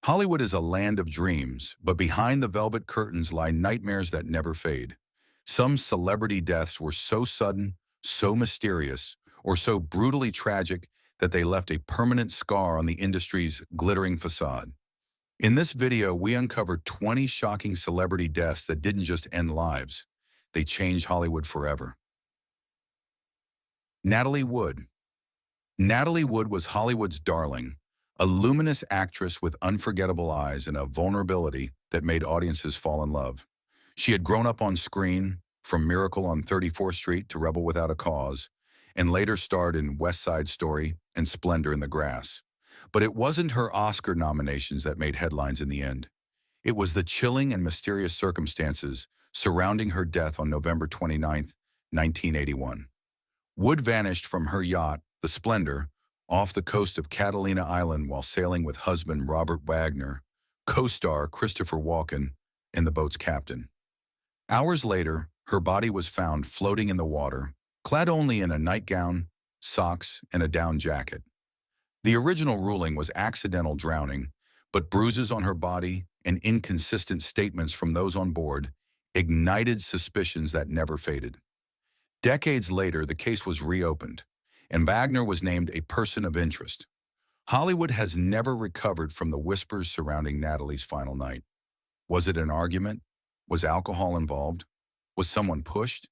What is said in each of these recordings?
Hollywood is a land of dreams, but behind the velvet curtains lie nightmares that never fade. Some celebrity deaths were so sudden, so mysterious, or so brutally tragic that they left a permanent scar on the industry's glittering facade. In this video, we uncovered 20 shocking celebrity deaths that didn't just end lives, they changed Hollywood forever. Natalie Wood. Natalie Wood was Hollywood's darling, a luminous actress with unforgettable eyes and a vulnerability that made audiences fall in love. She had grown up on screen, from Miracle on 34th Street to Rebel Without a Cause, and later starred in West Side Story and Splendor in the Grass. But it wasn't her Oscar nominations that made headlines in the end. It was the chilling and mysterious circumstances surrounding her death on November 29, 1981. Wood vanished from her yacht, the Splendor, off the coast of Catalina Island while sailing with husband Robert Wagner, co-star Christopher Walken, and the boat's captain. Hours later, her body was found floating in the water, clad only in a nightgown, socks, and a down jacket. The original ruling was accidental drowning, but bruises on her body and inconsistent statements from those on board ignited suspicions that never faded. Decades later, the case was reopened, and Wagner was named a person of interest. Hollywood has never recovered from the whispers surrounding Natalie's final night. Was it an argument? Was alcohol involved? Was someone pushed?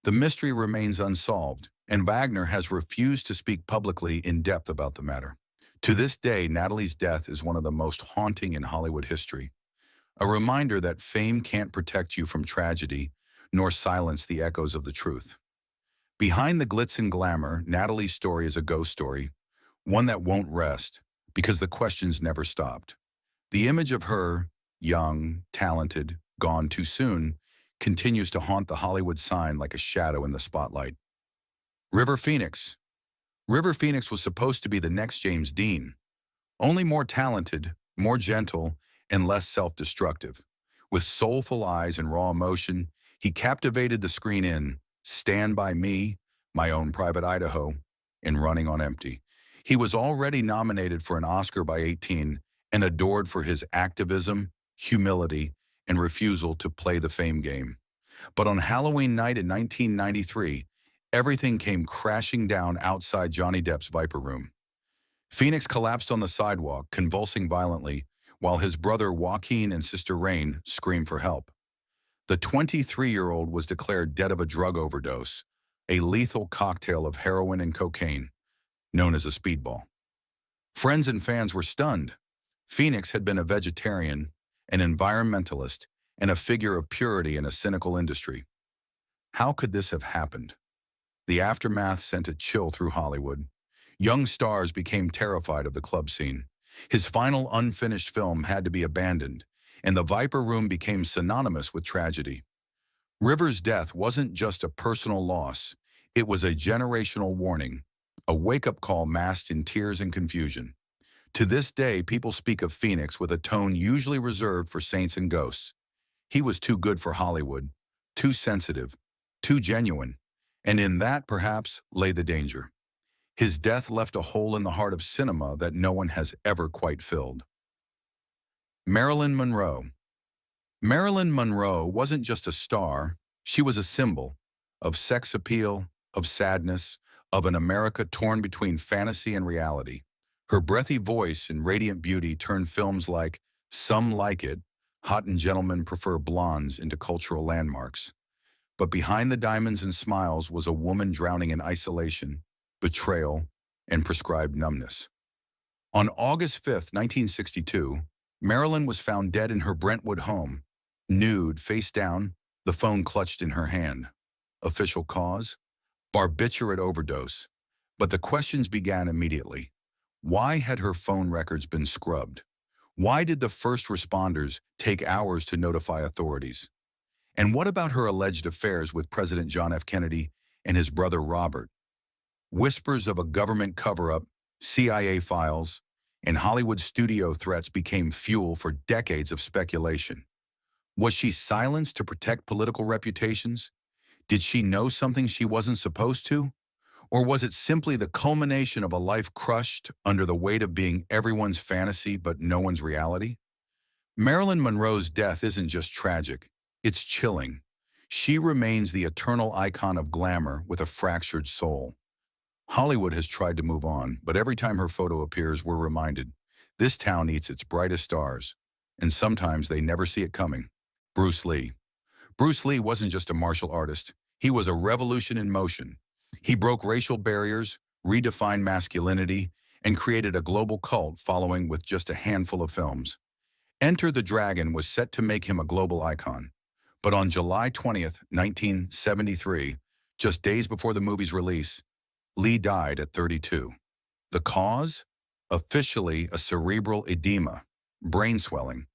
The mystery remains unsolved, and Wagner has refused to speak publicly in depth about the matter. To this day, Natalie's death is one of the most haunting in Hollywood history. A reminder that fame can't protect you from tragedy, nor silence the echoes of the truth. Behind the glitz and glamour, Natalie's story is a ghost story, one that won't rest, because the questions never stopped. The image of her, young, talented, gone too soon, continues to haunt the Hollywood sign like a shadow in the spotlight. River Phoenix. River Phoenix was supposed to be the next James Dean, only more talented, more gentle, and less self-destructive. With soulful eyes and raw emotion, he captivated the screen in Stand By Me, My Own Private Idaho, and Running on Empty. He was already nominated for an Oscar by 18 and adored for his activism, humility, and refusal to play the fame game. But on Halloween night in 1993, everything came crashing down outside Johnny Depp's Viper Room. Phoenix collapsed on the sidewalk, convulsing violently, while his brother Joaquin and sister Rain screamed for help. The 23-year-old was declared dead of a drug overdose, a lethal cocktail of heroin and cocaine, known as a speedball. Friends and fans were stunned. Phoenix had been a vegetarian, an environmentalist, and a figure of purity in a cynical industry. How could this have happened? The aftermath sent a chill through Hollywood. Young stars became terrified of the club scene. His final unfinished film had to be abandoned, and the Viper Room became synonymous with tragedy. Rivers' death wasn't just a personal loss, it was a generational warning, a wake-up call masked in tears and confusion. To this day, people speak of Phoenix with a tone usually reserved for saints and ghosts. He was too good for Hollywood, too sensitive, too genuine, and in that, perhaps, lay the danger. His death left a hole in the heart of cinema that no one has ever quite filled. Marilyn Monroe. Marilyn Monroe wasn't just a star, she was a symbol of sex appeal, of sadness, of an America torn between fantasy and reality. Her breathy voice and radiant beauty turned films like Some Like It, Hot and Gentlemen Prefer Blondes into cultural landmarks. But behind the diamonds and smiles was a woman drowning in isolation, betrayal, and prescribed numbness. On August 5, 1962, Marilyn was found dead in her Brentwood home, nude, face down, the phone clutched in her hand. Official cause? Barbiturate overdose. But the questions began immediately. Why had her phone records been scrubbed? Why did the first responders take hours to notify authorities? And what about her alleged affairs with President John F. Kennedy and his brother Robert? Whispers of a government cover-up, CIA files, and Hollywood studio threats became fuel for decades of speculation. Was she silenced to protect political reputations? Did she know something she wasn't supposed to? Or was it simply the culmination of a life crushed under the weight of being everyone's fantasy but no one's reality? Marilyn Monroe's death isn't just tragic, it's chilling. She remains the eternal icon of glamour with a fractured soul. Hollywood has tried to move on, but every time her photo appears, we're reminded, this town eats its brightest stars, and sometimes they never see it coming. Bruce Lee. Bruce Lee wasn't just a martial artist, he was a revolution in motion. He broke racial barriers, redefined masculinity, and created a global cult following with just a handful of films. Enter the Dragon was set to make him a global icon. But on July 20th, 1973, just days before the movie's release, Lee died at 32. The cause? Officially a cerebral edema, brain swelling.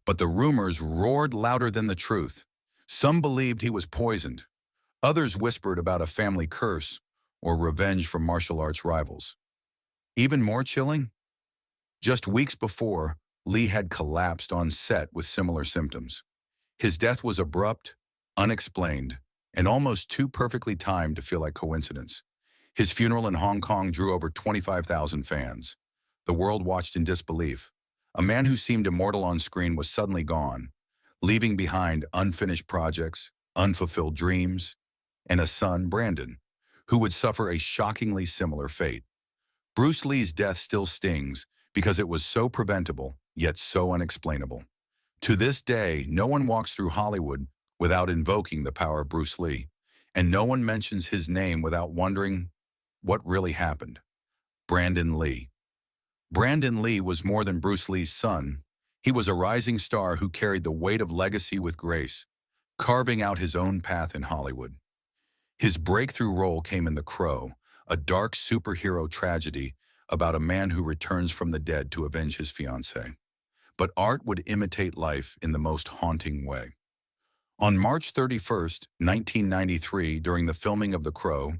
But the rumors roared louder than the truth. Some believed he was poisoned. Others whispered about a family curse or revenge from martial arts rivals. Even more chilling? Just weeks before, Lee had collapsed on set with similar symptoms. His death was abrupt, unexplained, and almost too perfectly timed to feel like coincidence. His funeral in Hong Kong drew over 25,000 fans. The world watched in disbelief. A man who seemed immortal on screen was suddenly gone, leaving behind unfinished projects, unfulfilled dreams, and a son, Brandon, who would suffer a shockingly similar fate. Bruce Lee's death still stings because it was so preventable, yet so unexplainable. To this day, no one walks through Hollywood without invoking the power of Bruce Lee, and no one mentions his name without wondering what really happened. Brandon Lee. Brandon Lee was more than Bruce Lee's son. He was a rising star who carried the weight of legacy with grace, carving out his own path in Hollywood. His breakthrough role came in The Crow, a dark superhero tragedy about a man who returns from the dead to avenge his fiancée. But art would imitate life in the most haunting way. On March 31st, 1993, during the filming of The Crow,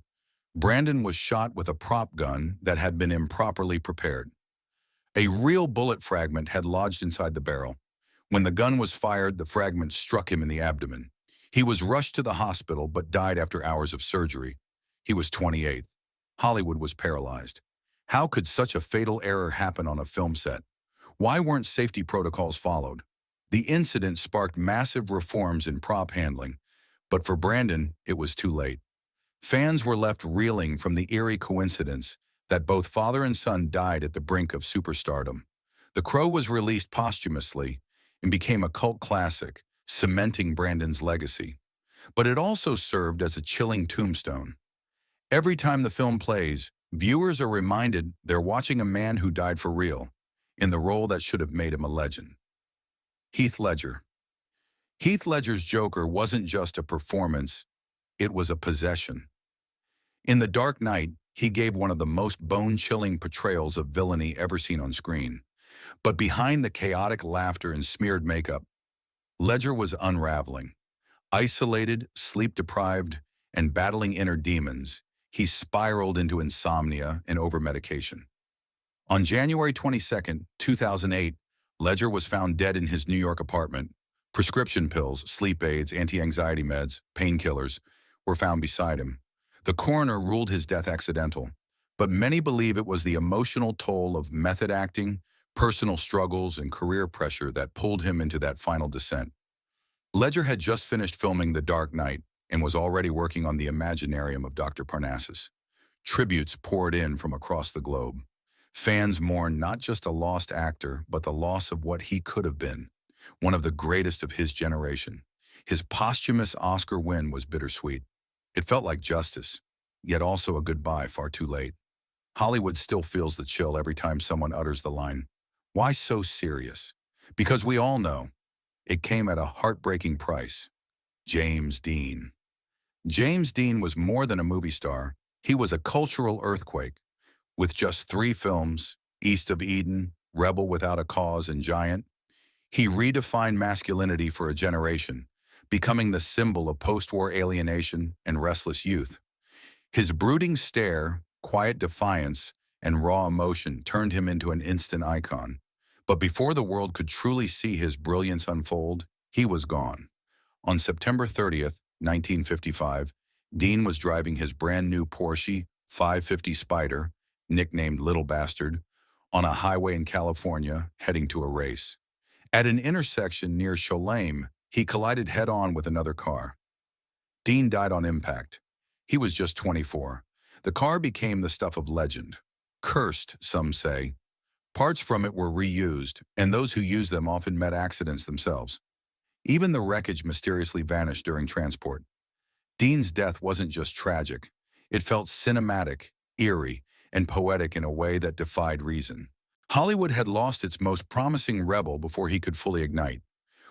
Brandon was shot with a prop gun that had been improperly prepared. A real bullet fragment had lodged inside the barrel. When the gun was fired, the fragment struck him in the abdomen. He was rushed to the hospital but died after hours of surgery. He was 28. Hollywood was paralyzed. How could such a fatal error happen on a film set? Why weren't safety protocols followed? The incident sparked massive reforms in prop handling, but for Brandon, it was too late. Fans were left reeling from the eerie coincidence that both father and son died at the brink of superstardom. The Crow was released posthumously and became a cult classic, cementing Brandon's legacy. But it also served as a chilling tombstone. Every time the film plays, viewers are reminded they're watching a man who died for real, in the role that should have made him a legend. Heath Ledger. Heath Ledger's Joker wasn't just a performance, it was a possession. In The Dark Knight, he gave one of the most bone-chilling portrayals of villainy ever seen on screen. But behind the chaotic laughter and smeared makeup, Ledger was unraveling. Isolated, sleep-deprived, and battling inner demons, he spiraled into insomnia and over-medication. On January 22, 2008, Ledger was found dead in his New York apartment. Prescription pills, sleep aids, anti-anxiety meds, painkillers were found beside him. The coroner ruled his death accidental, but many believe it was the emotional toll of method acting, personal struggles, and career pressure that pulled him into that final descent. Ledger had just finished filming The Dark Knight and was already working on the Imaginarium of Dr. Parnassus. Tributes poured in from across the globe. Fans mourned not just a lost actor, but the loss of what he could have been, one of the greatest of his generation. His posthumous Oscar win was bittersweet. It felt like justice, yet also a goodbye far too late. Hollywood still feels the chill every time someone utters the line, "Why so serious?" Because we all know it came at a heartbreaking price. James Dean. James Dean was more than a movie star. He was a cultural earthquake. With just 3 films, East of Eden, Rebel Without a Cause, and Giant, he redefined masculinity for a generation, becoming the symbol of post-war alienation and restless youth. His brooding stare, quiet defiance, and raw emotion turned him into an instant icon. But before the world could truly see his brilliance unfold, he was gone. On September 30th, 1955, Dean was driving his brand new Porsche 550 Spider, nicknamed Little Bastard, on a highway in California heading to a race. At an intersection near Sholame, he collided head-on with another car. Dean died on impact. He was just 24. The car became the stuff of legend. Cursed, some say. Parts from it were reused, and those who used them often met accidents themselves. Even the wreckage mysteriously vanished during transport. Dean's death wasn't just tragic. It felt cinematic, eerie, and poetic in a way that defied reason. Hollywood had lost its most promising rebel before he could fully ignite.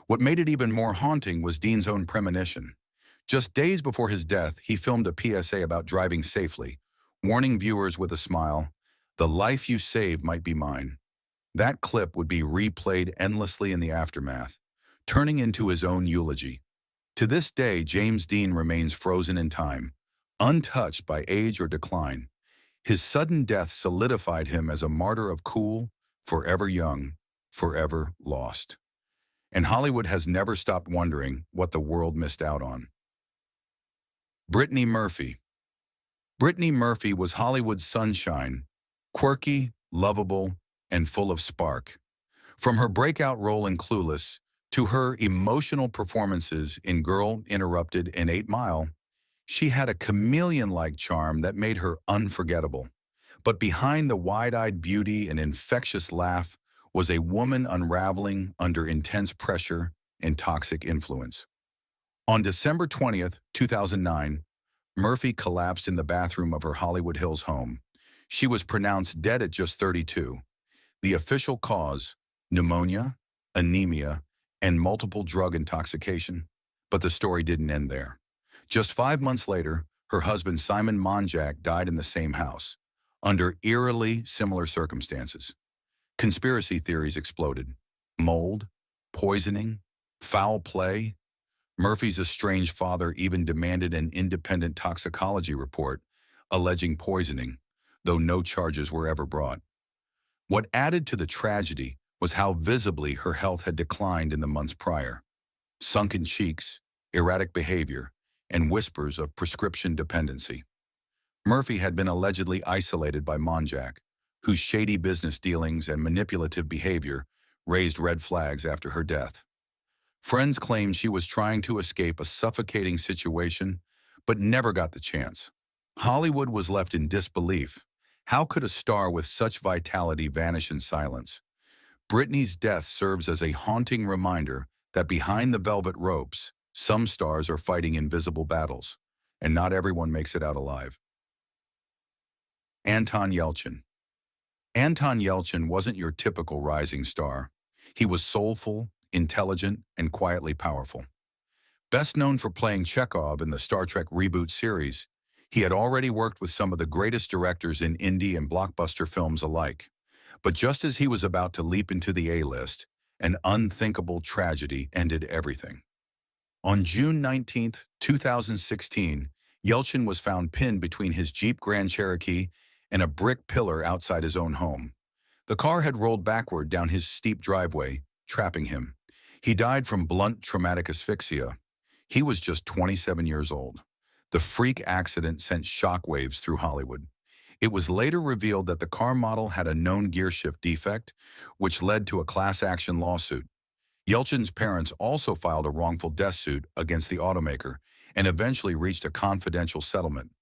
What made it even more haunting was Dean's own premonition. Just days before his death, he filmed a PSA about driving safely, warning viewers with a smile, "The life you save might be mine." That clip would be replayed endlessly in the aftermath, turning into his own eulogy. To this day, James Dean remains frozen in time, untouched by age or decline. His sudden death solidified him as a martyr of cool, forever young, forever lost. And Hollywood has never stopped wondering what the world missed out on. Brittany Murphy. Brittany Murphy was Hollywood's sunshine, quirky, lovable, and full of spark. From her breakout role in Clueless to her emotional performances in Girl, Interrupted, and 8 Mile, she had a chameleon-like charm that made her unforgettable. But behind the wide-eyed beauty and infectious laugh was a woman unraveling under intense pressure and toxic influence. On December 20th, 2009, Murphy collapsed in the bathroom of her Hollywood Hills home. She was pronounced dead at just 32. The official cause, pneumonia, anemia, and multiple drug intoxication. But the story didn't end there. Just 5 months later, her husband Simon Monjack died in the same house, under eerily similar circumstances. Conspiracy theories exploded. Mold, poisoning, foul play. Murphy's estranged father even demanded an independent toxicology report, alleging poisoning, though no charges were ever brought. What added to the tragedy was how visibly her health had declined in the months prior. Sunken cheeks, erratic behavior, and whispers of prescription dependency. Murphy had been allegedly isolated by Monjack, whose shady business dealings and manipulative behavior raised red flags after her death. Friends claimed she was trying to escape a suffocating situation, but never got the chance. Hollywood was left in disbelief. How could a star with such vitality vanish in silence? Brittany's death serves as a haunting reminder that behind the velvet ropes, some stars are fighting invisible battles, and not everyone makes it out alive. Anton Yelchin. Anton Yelchin wasn't your typical rising star. He was soulful, intelligent, and quietly powerful. Best known for playing Chekhov in the Star Trek reboot series, he had already worked with some of the greatest directors in indie and blockbuster films alike. But just as he was about to leap into the A-list, an unthinkable tragedy ended everything. On June 19, 2016, Yelchin was found pinned between his Jeep Grand Cherokee and a brick pillar outside his own home. The car had rolled backward down his steep driveway, trapping him. He died from blunt traumatic asphyxia. He was just 27 years old. The freak accident sent shockwaves through Hollywood. It was later revealed that the car model had a known gearshift defect, which led to a class action lawsuit. Yelchin's parents also filed a wrongful death suit against the automaker and eventually reached a confidential settlement.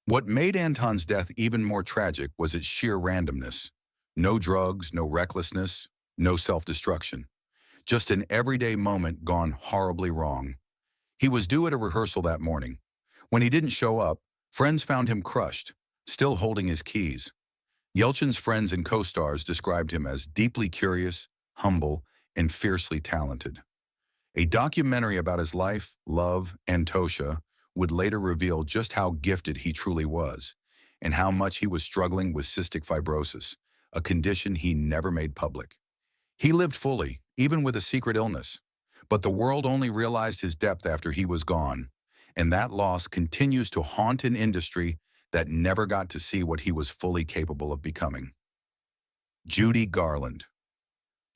What made Anton's death even more tragic was its sheer randomness. No drugs, no recklessness, no self-destruction. Just an everyday moment gone horribly wrong. He was due at a rehearsal that morning. When he didn't show up, friends found him crushed, still holding his keys. Yelchin's friends and co-stars described him as deeply curious, humble, and fiercely talented. A documentary about his life, love, and Tosha would later reveal just how gifted he truly was, and how much he was struggling with cystic fibrosis, a condition he never made public. He lived fully, even with a secret illness, but the world only realized his depth after he was gone, and that loss continues to haunt an industry that never got to see what he was fully capable of becoming. Judy Garland.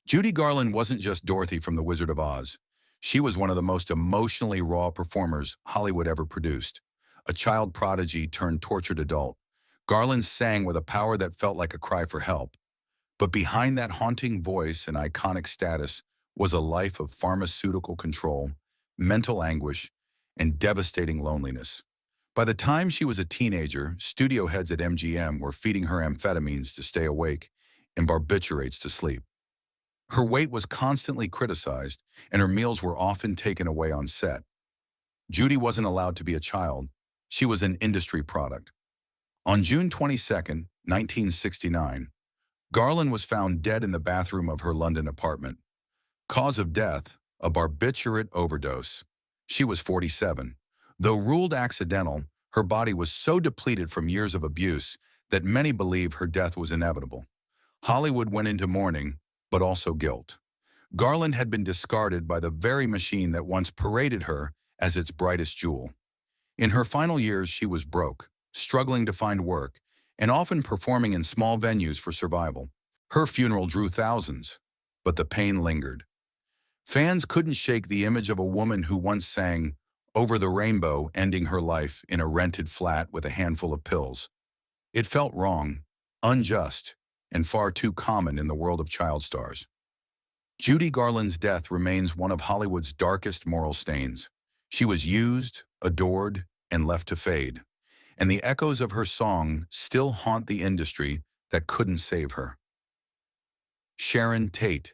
Judy Garland wasn't just Dorothy from The Wizard of Oz. She was one of the most emotionally raw performers Hollywood ever produced, a child prodigy turned tortured adult, Garland sang with a power that felt like a cry for help. But behind that haunting voice and iconic status was a life of pharmaceutical control, mental anguish, and devastating loneliness. By the time she was a teenager, studio heads at MGM were feeding her amphetamines to stay awake and barbiturates to sleep. Her weight was constantly criticized, and her meals were often taken away on set. Judy wasn't allowed to be a child. She was an industry product. On June 22, 1969, Garland was found dead in the bathroom of her London apartment. Cause of death, a barbiturate overdose. She was 47. Though ruled accidental, her body was so depleted from years of abuse that many believe her death was inevitable. Hollywood went into mourning, but also guilt. Garland had been discarded by the very machine that once paraded her as its brightest jewel. In her final years, she was broke, struggling to find work, and often performing in small venues for survival. Her funeral drew thousands, but the pain lingered. Fans couldn't shake the image of a woman who once sang "Over the Rainbow," ending her life in a rented flat with a handful of pills. It felt wrong, unjust, and far too common in the world of child stars. Judy Garland's death remains one of Hollywood's darkest moral stains. She was used, adored, and left to fade, and the echoes of her song still haunt the industry that couldn't save her. Sharon Tate.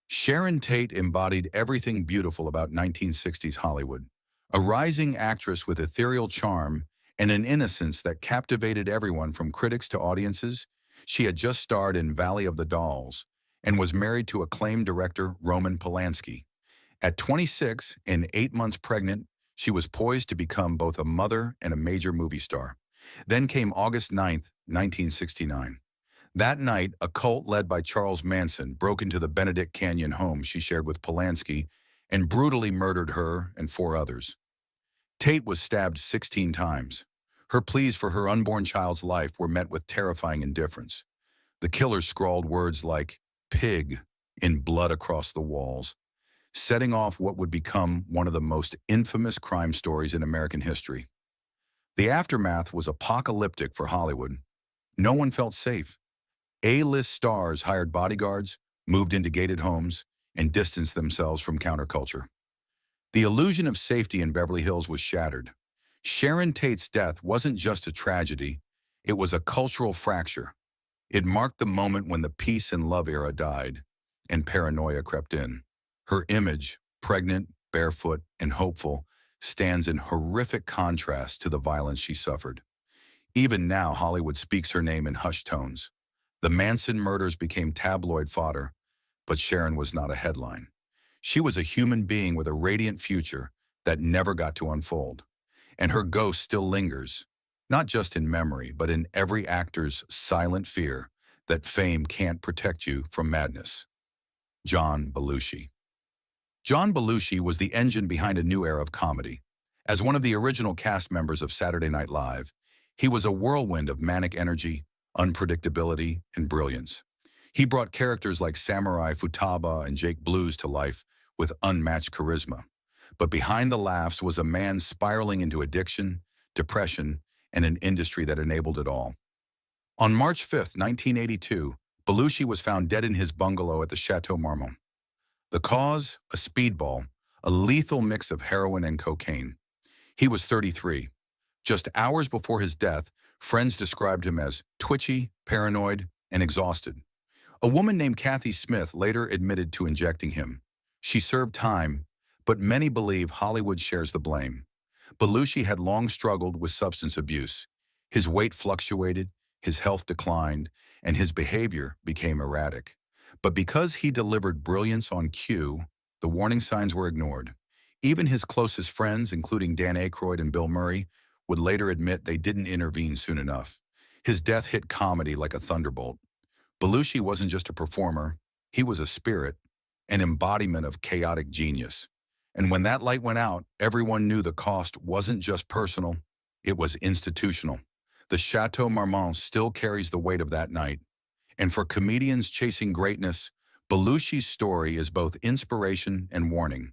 Sharon Tate embodied everything beautiful about 1960s Hollywood, a rising actress with ethereal charm and an innocence that captivated everyone from critics to audiences. She had just starred in Valley of the Dolls and was married to acclaimed director Roman Polanski. At 26 and 8 months pregnant, she was poised to become both a mother and a major movie star. Then came August 9, 1969. That night, a cult led by Charles Manson broke into the Benedict Canyon home she shared with Polanski and brutally murdered her and 4 others. Tate was stabbed 16 times. Her pleas for her unborn child's life were met with terrifying indifference. The killer scrawled words like "pig" in blood across the walls, setting off what would become one of the most infamous crime stories in American history. The aftermath was apocalyptic for Hollywood. No one felt safe. A-list stars hired bodyguards, moved into gated homes, and distanced themselves from counterculture. The illusion of safety in Beverly Hills was shattered. Sharon Tate's death wasn't just a tragedy, it was a cultural fracture. It marked the moment when the peace and love era died, and paranoia crept in. Her image, pregnant, barefoot, and hopeful, stands in horrific contrast to the violence she suffered. Even now, Hollywood speaks her name in hushed tones. The Manson murders became tabloid fodder, but Sharon was not a headline. She was a human being with a radiant future that never got to unfold. And her ghost still lingers, not just in memory, but in every actor's silent fear that fame can't protect you from madness. John Belushi. John Belushi was the engine behind a new era of comedy. As one of the original cast members of Saturday Night Live, he was a whirlwind of manic energy, unpredictability, and brilliance. He brought characters like Samurai Futaba and Jake Blues to life with unmatched charisma. But behind the laughs was a man spiraling into addiction, depression, and an industry that enabled it all. On March 5, 1982, Belushi was found dead in his bungalow at the Chateau Marmont. The cause? A speedball, a lethal mix of heroin and cocaine. He was 33. Just hours before his death, friends described him as twitchy, paranoid, and exhausted. A woman named Kathy Smith later admitted to injecting him. She served time, but many believe Hollywood shares the blame. Belushi had long struggled with substance abuse. His weight fluctuated, his health declined, and his behavior became erratic. But because he delivered brilliance on cue, the warning signs were ignored. Even his closest friends, including Dan Aykroyd and Bill Murray, would later admit they didn't intervene soon enough. His death hit comedy like a thunderbolt. Belushi wasn't just a performer, he was a spirit, an embodiment of chaotic genius. And when that light went out, everyone knew the cost wasn't just personal, it was institutional. The Chateau Marmont still carries the weight of that night. And for comedians chasing greatness, Belushi's story is both inspiration and warning.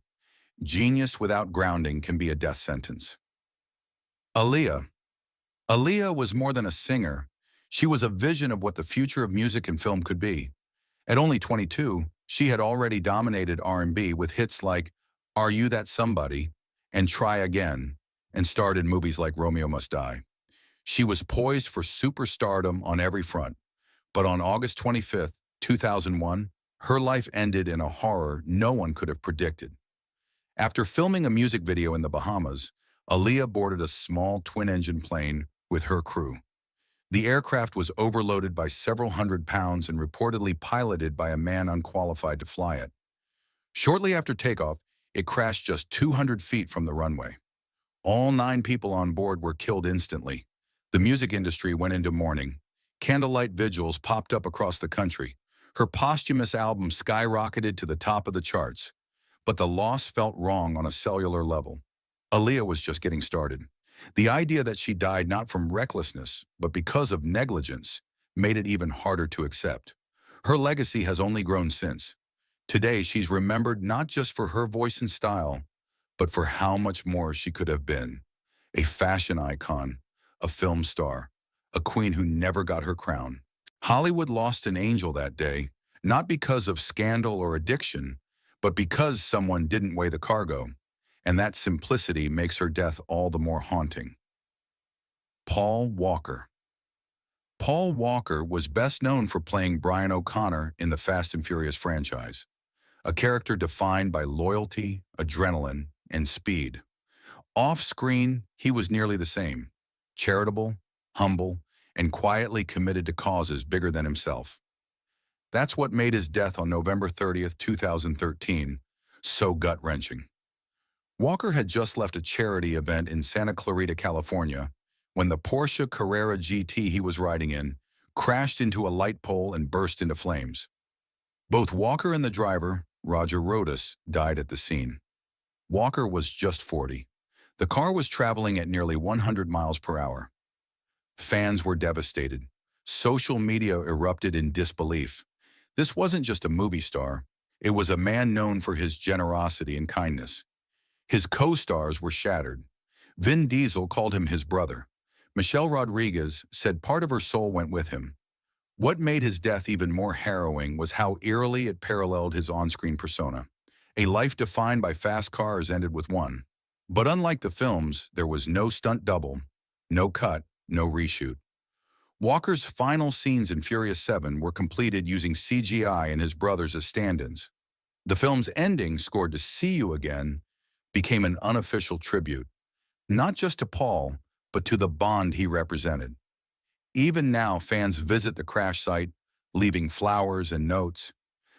Genius without grounding can be a death sentence. Aaliyah. Aaliyah was more than a singer. She was a vision of what the future of music and film could be. At only 22, she had already dominated R&B with hits like Are You That Somebody and Try Again, and starred in movies like Romeo Must Die. She was poised for superstardom on every front, but on August 25th, 2001, her life ended in a horror no one could have predicted. After filming a music video in the Bahamas, Aaliyah boarded a small twin-engine plane with her crew. The aircraft was overloaded by several hundred pounds and reportedly piloted by a man unqualified to fly it. Shortly after takeoff, it crashed just 200 feet from the runway. All 9 people on board were killed instantly. The music industry went into mourning. Candlelight vigils popped up across the country. Her posthumous album skyrocketed to the top of the charts. But the loss felt wrong on a cellular level. Aaliyah was just getting started. The idea that she died not from recklessness, but because of negligence, made it even harder to accept. Her legacy has only grown since. Today, she's remembered not just for her voice and style, but for how much more she could have been. A fashion icon, a film star, a queen who never got her crown. Hollywood lost an angel that day, not because of scandal or addiction, but because someone didn't weigh the cargo. And that simplicity makes her death all the more haunting. Paul Walker. Paul Walker was best known for playing Brian O'Connor in the Fast and Furious franchise, a character defined by loyalty, adrenaline, and speed. Off-screen, he was nearly the same, charitable, humble, and quietly committed to causes bigger than himself. That's what made his death on November 30th, 2013, so gut-wrenching. Walker had just left a charity event in Santa Clarita, California, when the Porsche Carrera GT he was riding in crashed into a light pole and burst into flames. Both Walker and the driver, Roger Rodas, died at the scene. Walker was just 40. The car was traveling at nearly 100 miles per hour. Fans were devastated. Social media erupted in disbelief. This wasn't just a movie star. It was a man known for his generosity and kindness. His co-stars were shattered. Vin Diesel called him his brother. Michelle Rodriguez said part of her soul went with him. What made his death even more harrowing was how eerily it paralleled his on-screen persona. A life defined by fast cars ended with one. But unlike the films, there was no stunt double, no cut, no reshoot. Walker's final scenes in Furious 7 were completed using CGI and his brothers as stand-ins. The film's ending, scored to See You Again, became an unofficial tribute, not just to Paul, but to the bond he represented. Even now, fans visit the crash site, leaving flowers and notes.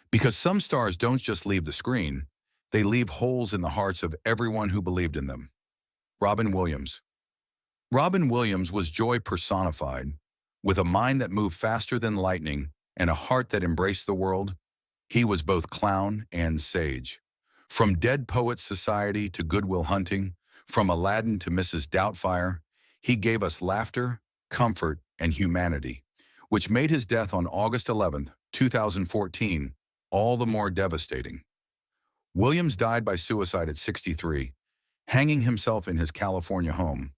Because some stars don't just leave the screen, they leave holes in the hearts of everyone who believed in them. Robin Williams. Robin Williams was joy personified. With a mind that moved faster than lightning and a heart that embraced the world, he was both clown and sage. From Dead Poets Society to Good Will Hunting, from Aladdin to Mrs. Doubtfire, he gave us laughter, comfort, and humanity, which made his death on August 11th, 2014, all the more devastating. Williams died by suicide at 63, hanging himself in his California home.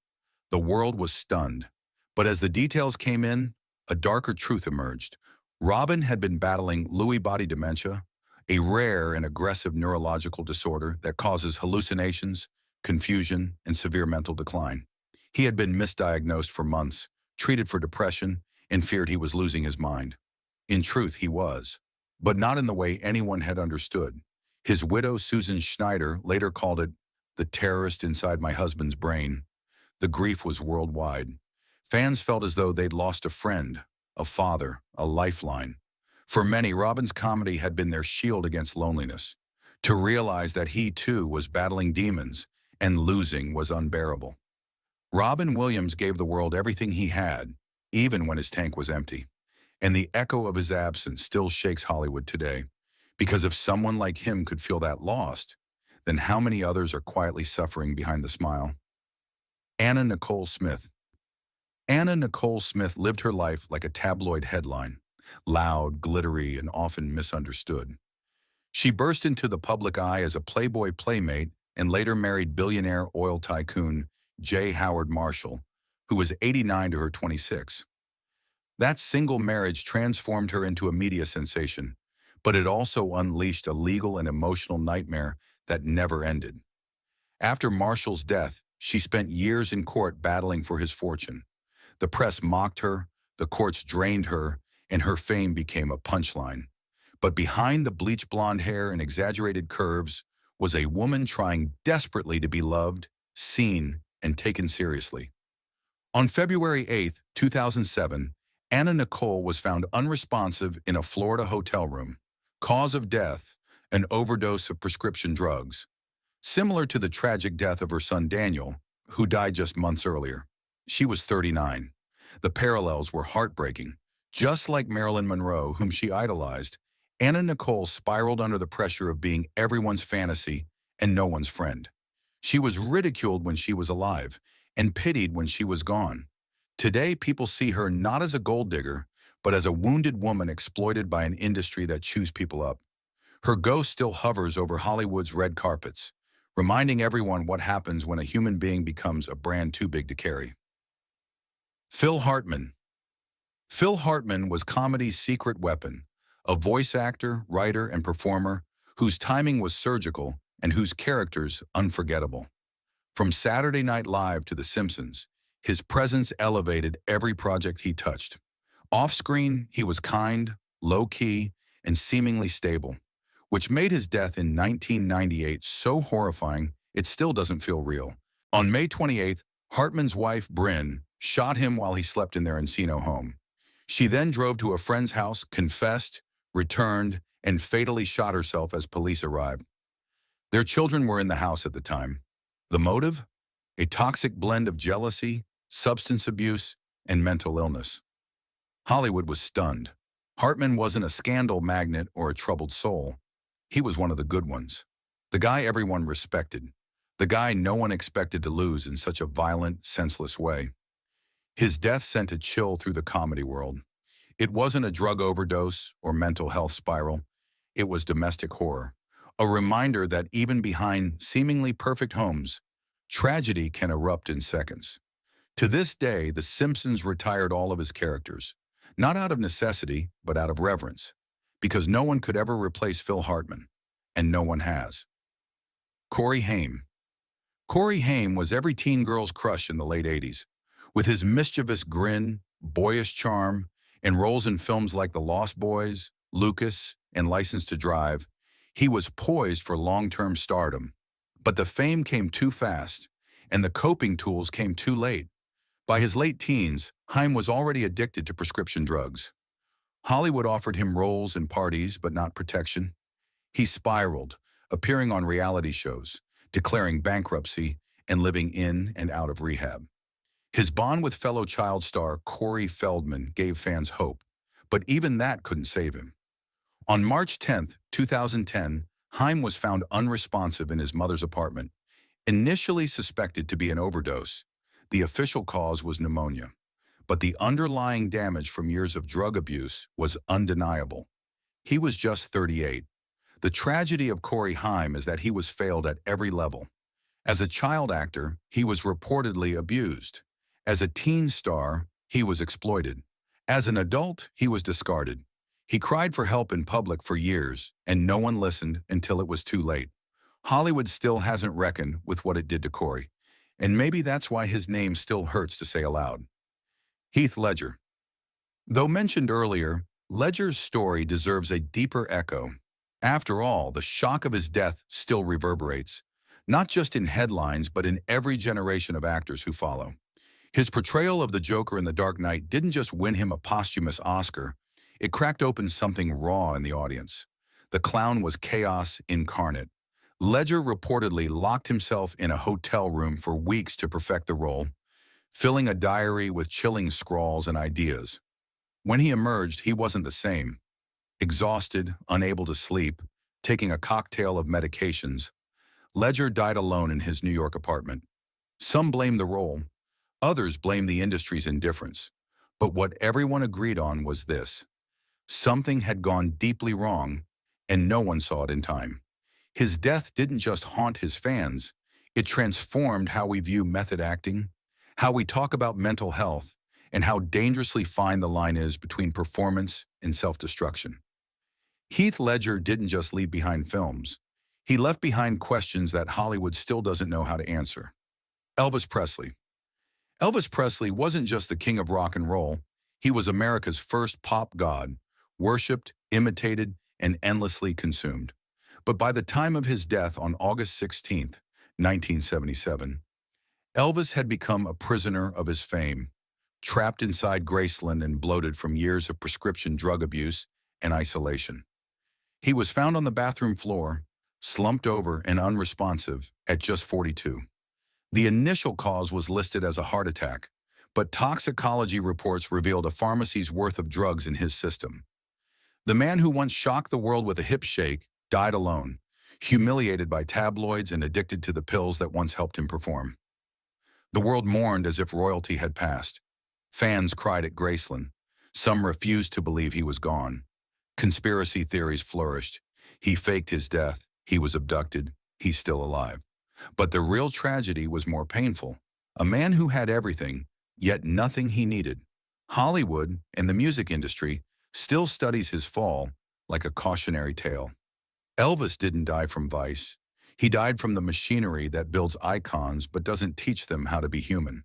The world was stunned, but as the details came in, a darker truth emerged. Robin had been battling Lewy body dementia, a rare and aggressive neurological disorder that causes hallucinations, confusion, and severe mental decline. He had been misdiagnosed for months, treated for depression, and feared he was losing his mind. In truth, he was, but not in the way anyone had understood. His widow, Susan Schneider, later called it the terrorist inside my husband's brain. The grief was worldwide. Fans felt as though they'd lost a friend, a father, a lifeline. For many, Robin's comedy had been their shield against loneliness. To realize that he, too, was battling demons and losing was unbearable. Robin Williams gave the world everything he had, even when his tank was empty. And the echo of his absence still shakes Hollywood today. Because if someone like him could feel that lost, then how many others are quietly suffering behind the smile? Anna Nicole Smith. Anna Nicole Smith lived her life like a tabloid headline, loud, glittery, and often misunderstood. She burst into the public eye as a Playboy playmate and later married billionaire oil tycoon J. Howard Marshall, who was 89 to her 26. That single marriage transformed her into a media sensation, but it also unleashed a legal and emotional nightmare that never ended. After Marshall's death, she spent years in court battling for his fortune. The press mocked her, the courts drained her, and her fame became a punchline. But behind the bleach blonde hair and exaggerated curves was a woman trying desperately to be loved, seen, and taken seriously. On February 8, 2007, Nicole was found unresponsive in a Florida hotel room. Cause of death, an overdose of prescription drugs. Similar to the tragic death of her son Daniel, who died just months earlier. She was 39. The parallels were heartbreaking. Just like Marilyn Monroe, whom she idolized, Nicole spiraled under the pressure of being everyone's fantasy and no one's friend. She was ridiculed when she was alive and pitied when she was gone. Today, people see her not as a gold digger, but as a wounded woman exploited by an industry that chews people up. Her ghost still hovers over Hollywood's red carpets, reminding everyone what happens when a human being becomes a brand too big to carry. Phil Hartman. Phil Hartman was comedy's secret weapon, a voice actor, writer, and performer whose timing was surgical and whose characters unforgettable. From Saturday Night Live to The Simpsons, his presence elevated every project he touched. Off-screen, he was kind, low-key, and seemingly stable, which made his death in 1998 so horrifying it still doesn't feel real. On May 28th, Hartman's wife, Bryn, shot him while he slept in their Encino home. She then drove to a friend's house, confessed, returned, and fatally shot herself as police arrived. Their children were in the house at the time. The motive? A toxic blend of jealousy, substance abuse, and mental illness. Hollywood was stunned. Hartman wasn't a scandal magnet or a troubled soul. He was one of the good ones. The guy everyone respected. The guy no one expected to lose in such a violent, senseless way. His death sent a chill through the comedy world. It wasn't a drug overdose or mental health spiral. It was domestic horror. A reminder that even behind seemingly perfect homes, tragedy can erupt in seconds. To this day, The Simpsons retired all of his characters, not out of necessity, but out of reverence, because no one could ever replace Phil Hartman, and no one has. Corey Haim. Corey Haim was every teen girl's crush in the late 80s. With his mischievous grin, boyish charm, and roles in films like The Lost Boys, Lucas, and License to Drive, he was poised for long-term stardom. But the fame came too fast, and the coping tools came too late. By his late teens, Haim was already addicted to prescription drugs. Hollywood offered him roles and parties, but not protection. He spiraled, appearing on reality shows, declaring bankruptcy, and living in and out of rehab. His bond with fellow child star Corey Feldman gave fans hope, but even that couldn't save him. On March 10, 2010, Haim was found unresponsive in his mother's apartment. Initially suspected to be an overdose, the official cause was pneumonia, but the underlying damage from years of drug abuse was undeniable. He was just 38. The tragedy of Corey Haim is that he was failed at every level. As a child actor, he was reportedly abused. As a teen star, he was exploited. As an adult, he was discarded. He cried for help in public for years, and no one listened until it was too late. Hollywood still hasn't reckoned with what it did to Corey, and maybe that's why his name still hurts to say aloud. Heath Ledger. Though mentioned earlier, Ledger's story deserves a deeper echo. After all, the shock of his death still reverberates, not just in headlines but in every generation of actors who follow. His portrayal of the Joker in The Dark Knight didn't just win him a posthumous Oscar, it cracked open something raw in the audience. The clown was chaos incarnate. Ledger reportedly locked himself in a hotel room for weeks to perfect the role, filling a diary with chilling scrawls and ideas. When he emerged, he wasn't the same. Exhausted, unable to sleep, taking a cocktail of medications, Ledger died alone in his New York apartment. Some blame the role, others blame the industry's indifference. But what everyone agreed on was this: something had gone deeply wrong, and no one saw it in time. His death didn't just haunt his fans, it transformed how we view method acting, how we talk about mental health, and how dangerously fine the line is between performance and self-destruction. Heath Ledger didn't just leave behind films. He left behind questions that Hollywood still doesn't know how to answer. Elvis Presley. Elvis Presley wasn't just the king of rock and roll. He was America's first pop god, worshipped, imitated, and endlessly consumed. But by the time of his death on August 16, 1977, Elvis had become a prisoner of his fame, trapped inside Graceland and bloated from years of prescription drug abuse and isolation. He was found on the bathroom floor, slumped over and unresponsive at just 42. The initial cause was listed as a heart attack, but toxicology reports revealed a pharmacy's worth of drugs in his system. The man who once shocked the world with a hip shake died alone, humiliated by tabloids and addicted to the pills that once helped him perform. The world mourned as if royalty had passed. Fans cried at Graceland. Some refused to believe he was gone. Conspiracy theories flourished. He faked his death. He was abducted. He's still alive. But the real tragedy was more painful. A man who had everything, yet nothing he needed. Hollywood and the music industry still studies his fall like a cautionary tale. Elvis didn't die from vice. He died from the machinery that builds icons but doesn't teach them how to be human.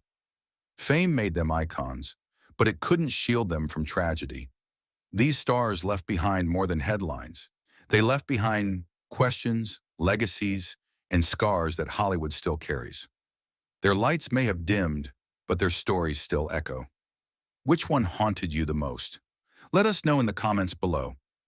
Fame made them icons, but it couldn't shield them from tragedy. These stars left behind more than headlines. They left behind questions, legacies, and scars that Hollywood still carries. Their lights may have dimmed, but their stories still echo. Which one haunted you the most? Let us know in the comments below.